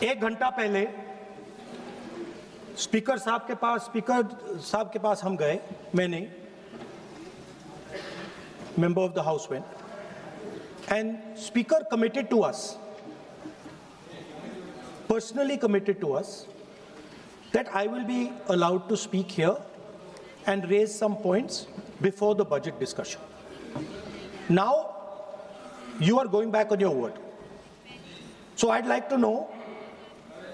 एक घंटा पहले स्पीकर साहब के पास हम गए, मैंने, member of the house went, and speaker committed to us, personally committed to us, that I will be allowed to speak here and raise some points before the budget discussion. Now you are going back on your word, so I'd like to know,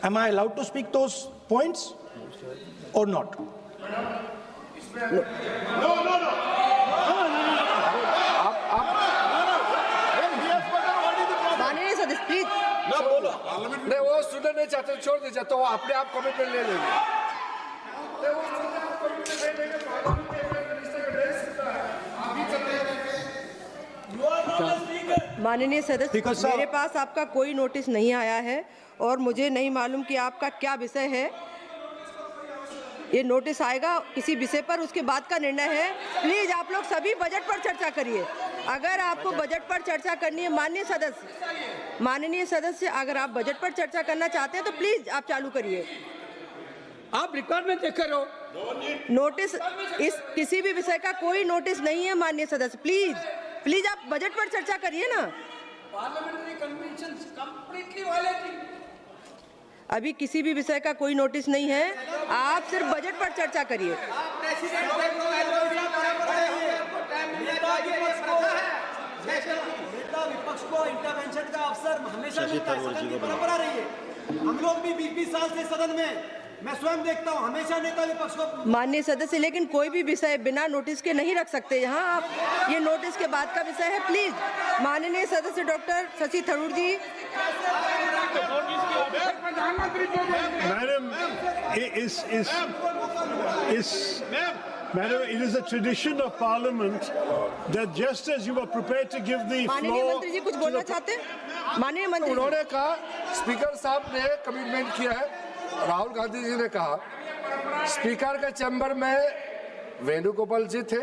am I allowed to speak those points or not? Please ना बोलो। नहीं, वो सुनना नहीं चाहते, छोड़ दीजिए, तो अपने आप कमिटमेंट ले लेंगे। माननीय सदस्य, मेरे पास आपका कोई नोटिस नहीं आया है और मुझे नहीं मालूम कि आपका क्या विषय है। ये नोटिस आएगा किसी विषय पर, उसके बाद का निर्णय है। प्लीज आप लोग सभी बजट पर चर्चा करिए। अगर आपको बजट पर चर्चा करनी है, माननीय सदस्य, अगर आप बजट पर चर्चा करना चाहते हैं तो प्लीज आप चालू करिए। आप रिकॉर्ड में देख रहे हो, नोटिस इस किसी भी विषय का कोई नोटिस नहीं है माननीय सदस्य। प्लीज आप बजट पर चर्चा करिए ना। Parliamentary convention completely violating. अभी किसी भी विषय का कोई नोटिस नहीं है, आप सिर्फ बजट पर चर्चा करिए। विपक्ष को इंटरवेंशन का अवसर हमेशा मिलता है, सदन की परंपरा रही है। हम लोग भी 20-20 साल से सदन में, मैं स्वयं देखता हूं, हमेशा नेता विपक्ष को। माननीय सदस्य, लेकिन कोई भी विषय बिना नोटिस के नहीं रख सकते यहाँ आप। ये नोटिस के बाद का विषय है। प्लीज माननीय सदस्य doctor Shashi Tharoor ji. Madam, it is a tradition of Parliament that just as you were prepared to give the floor, माननीय मंत्री जी कुछ बोलना चाहते हैं? माननीय मंत्री, उन्होंने कहा, स्पीकर साहब ने कमिटमेंट किया है। राहुल गांधी जी ने कहा, स्पीकर के चैम्बर में वेणुगोपाल जी थे,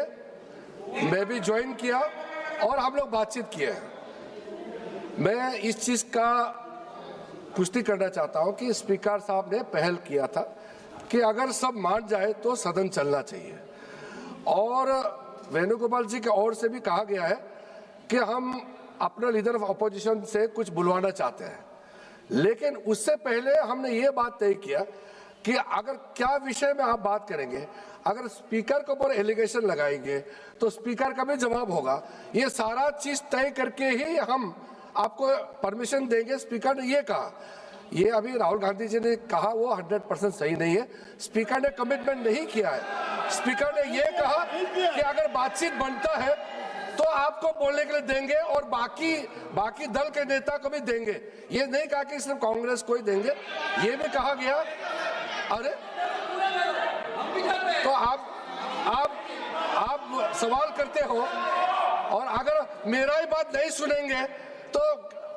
मैं भी ज्वाइन किया और हम लोग बातचीत किए हैं। मैं इस चीज का पुष्टि करना चाहता हूं कि स्पीकर साहब ने पहल किया था कि अगर सब मान जाए तो सदन चलना चाहिए, और वेणुगोपाल जी की ओर से भी कहा गया है कि हम अपना लीडर ऑफ अपोजिशन से कुछ बुलवाना चाहते हैं। लेकिन उससे पहले हमने ये बात तय किया कि अगर क्या विषय में आप बात करेंगे, अगर स्पीकर के ऊपर एलिगेशन लगाएंगे तो स्पीकर का भी जवाब होगा। ये सारा चीज तय करके ही हम आपको परमिशन देंगे। स्पीकर ने ये कहा, ये अभी राहुल गांधी जी ने कहा वो 100% सही नहीं है। स्पीकर ने कमिटमेंट नहीं किया है। स्पीकर ने ये कहा कि अगर बातचीत बनता है तो आपको बोलने के लिए देंगे और बाकी दल के नेता को भी देंगे। ये नहीं कहा कि सिर्फ कांग्रेस को ही देंगे, ये भी कहा गया। अरे तो आप सवाल करते हो, और अगर मेरा ही बात नहीं सुनेंगे तो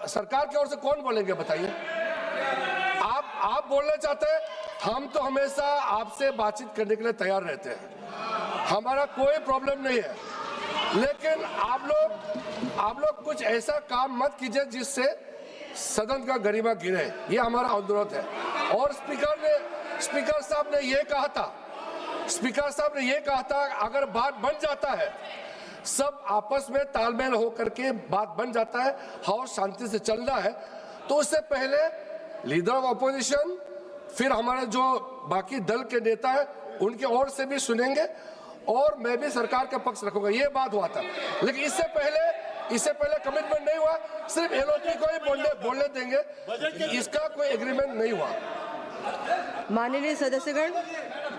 सरकार की ओर से कौन बोलेंगे बताइए? आप बोलना चाहते हैं, हम तो हमेशा आपसे बातचीत करने के लिए तैयार रहते हैं, हमारा कोई प्रॉब्लम नहीं है। लेकिन आप लोग कुछ ऐसा काम मत कीजिए जिससे सदन का गरिमा गिरे, ये हमारा अनुरोध है। और स्पीकर साहब ने ये कहा था, अगर बात बन जाता है, सब आपस में तालमेल हो करके बात बन जाता है, हाउस शांति से चलना है, तो उससे पहले लीडर ऑफ अपोजिशन, फिर हमारे जो बाकी दल के नेता है उनके ओर से भी सुनेंगे, और मैं भी सरकार का पक्ष रखूंगा। ये बात हुआ था, लेकिन इससे पहले कमिटमेंट नहीं हुआ, सिर्फ एलओपी को ही बोलने देंगे, इसका कोई एग्रीमेंट नहीं हुआ। माननीय सदस्यगण,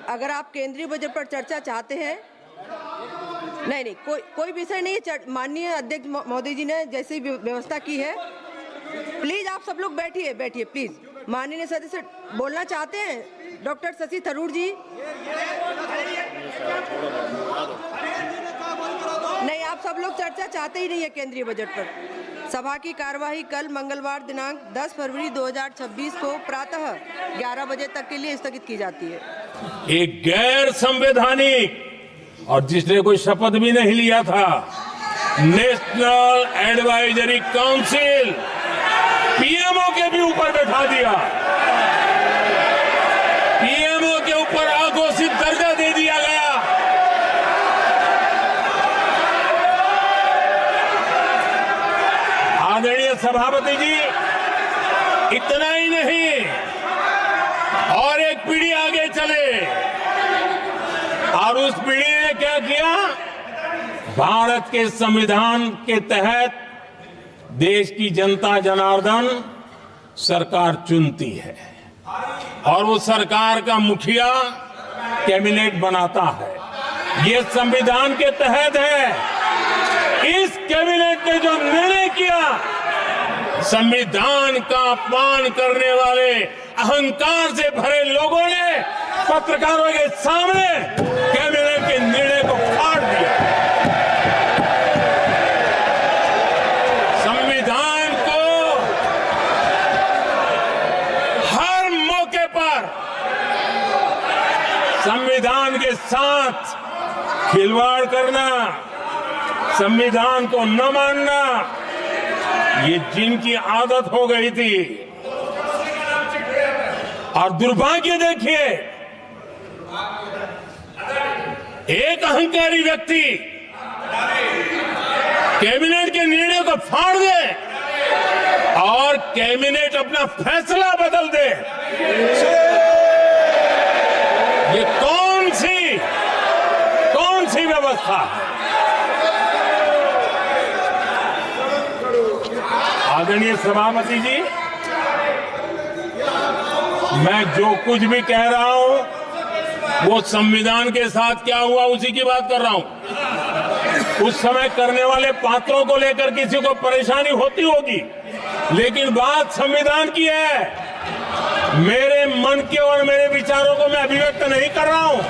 अगर आप केंद्रीय बजट पर चर्चा चाहते हैं, नहीं, कोई विषय नहीं है। माननीय अध्यक्ष महोदय जी ने जैसी व्यवस्था की है, प्लीज आप सब लोग बैठिए प्लीज। माननीय सदस्य बोलना चाहते हैं, डॉक्टर शशि थरूर जी। नहीं, आप सब लोग चर्चा चाहते ही नहीं है केंद्रीय बजट पर। सभा की कार्यवाही कल मंगलवार दिनांक 10 फरवरी 2026 को प्रातः 11 बजे तक के लिए स्थगित की जाती है। एक गैर संवैधानिक और जिसने कोई शपथ भी नहीं लिया था, नेशनल एडवाइजरी काउंसिल पीएमओ के भी ऊपर बैठा दिया। पीएमओ के ऊपर अघोषित दर्जा दे दिया गया। आदरणीय सभापति जी, इतना ही नहीं, और एक पीढ़ी आगे चले और उस पीढ़ी ने क्या किया? भारत के संविधान के तहत देश की जनता जनार्दन सरकार चुनती है और वो सरकार का मुखिया कैबिनेट बनाता है। ये संविधान के तहत है। इस कैबिनेट ने जो निर्णय किया, संविधान का अपमान करने वाले अहंकार से भरे लोगों ने पत्रकारों के सामने कैबिनेट के निर्णय को फाड़ दिया। संविधान को हर मौके पर संविधान के साथ खिलवाड़ करना, संविधान को न मानना, ये जिनकी आदत हो गई थी। और दुर्भाग्य देखिए, एक अहंकारी व्यक्ति कैबिनेट के निर्णय को फाड़ दे और कैबिनेट अपना फैसला बदल दे। ये कौन सी व्यवस्था है? आदरणीय सभापति जी, मैं जो कुछ भी कह रहा हूं वो संविधान के साथ क्या हुआ उसी की बात कर रहा हूं। उस समय करने वाले पात्रों को लेकर किसी को परेशानी होती होगी, लेकिन बात संविधान की है। मेरे मन के और मेरे विचारों को मैं अभिव्यक्त नहीं कर रहा हूं।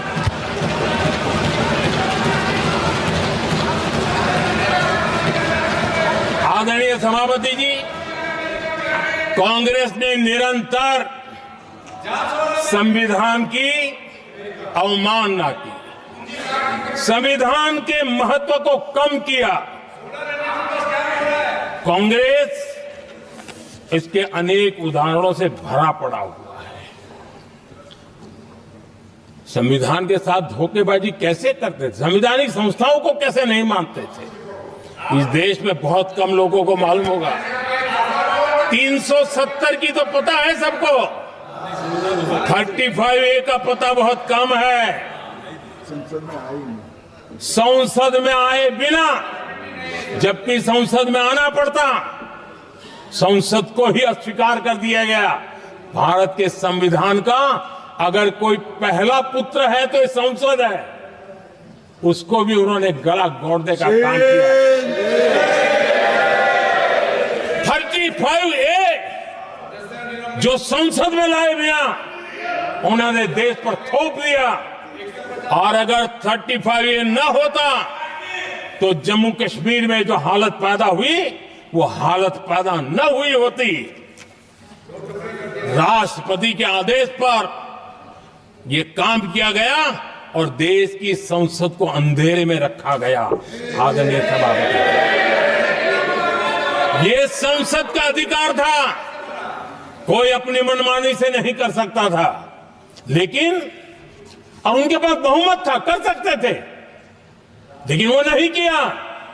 आदरणीय सभापति जी, कांग्रेस ने निरंतर संविधान की अवमानना की, संविधान के महत्व को कम किया। कांग्रेस इसके अनेक उदाहरणों से भरा पड़ा हुआ है। संविधान के साथ धोखेबाजी कैसे करते थे, संवैधानिक संस्थाओं को कैसे नहीं मानते थे, इस देश में बहुत कम लोगों को मालूम होगा। 370 की तो पता है सबको, 35A का पता बहुत कम है। संसद में आए बिना, जबकि संसद में आना पड़ता, संसद को ही अस्वीकार कर दिया गया। भारत के संविधान का अगर कोई पहला पुत्र है तो ये संसद है, उसको भी उन्होंने गला घोटने का काम किया। 35A जो संसद में लाए बिना उन्होंने देश पर थोप दिया, और अगर 35A न होता तो जम्मू कश्मीर में जो हालत पैदा हुई वो हालत पैदा न हुई होती। राष्ट्रपति के आदेश पर यह काम किया गया और देश की संसद को अंधेरे में रखा गया। आदरणीय सभापति, ये संसद का अधिकार था, कोई अपनी मनमानी से नहीं कर सकता था, लेकिन और उनके पास बहुमत था, कर सकते थे, लेकिन वो नहीं किया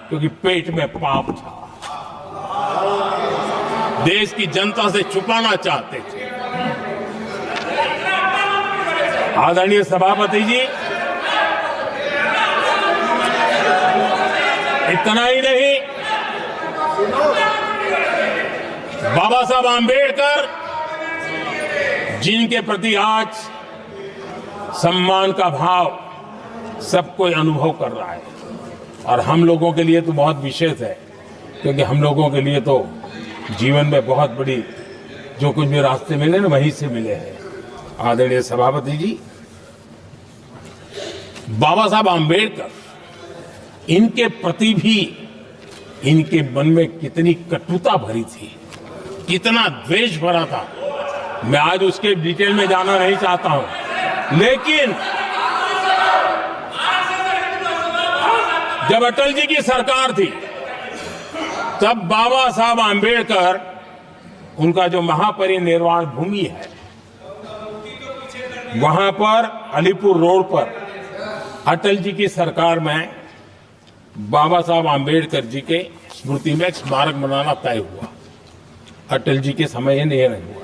क्योंकि पेट में पाप था, देश की जनता से छुपाना चाहते थे। आदरणीय सभापति जी, इतना ही नहीं, बाबा साहब आंबेडकर जिनके प्रति आज सम्मान का भाव सब कोई अनुभव कर रहा है, और हम लोगों के लिए तो बहुत विशेष है, क्योंकि हम लोगों के लिए तो जीवन में बहुत बड़ी जो कुछ भी रास्ते मिले ना वहीं से मिले हैं। आदरणीय सभापति जी, बाबा साहब आंबेडकर, इनके प्रति भी इनके मन में कितनी कटुता भरी थी, कितना द्वेष भरा था, मैं आज उसके डिटेल में जाना नहीं चाहता हूं, लेकिन जब अटल जी की सरकार थी तब बाबा साहब आंबेडकर, उनका जो महापरिनिर्वाण भूमि है वहां पर अलीपुर रोड पर अटल जी की सरकार में बाबा साहब आम्बेडकर जी के स्मृति में एक स्मारक बनाना तय हुआ। अटल जी के समय ये नहीं हुआ।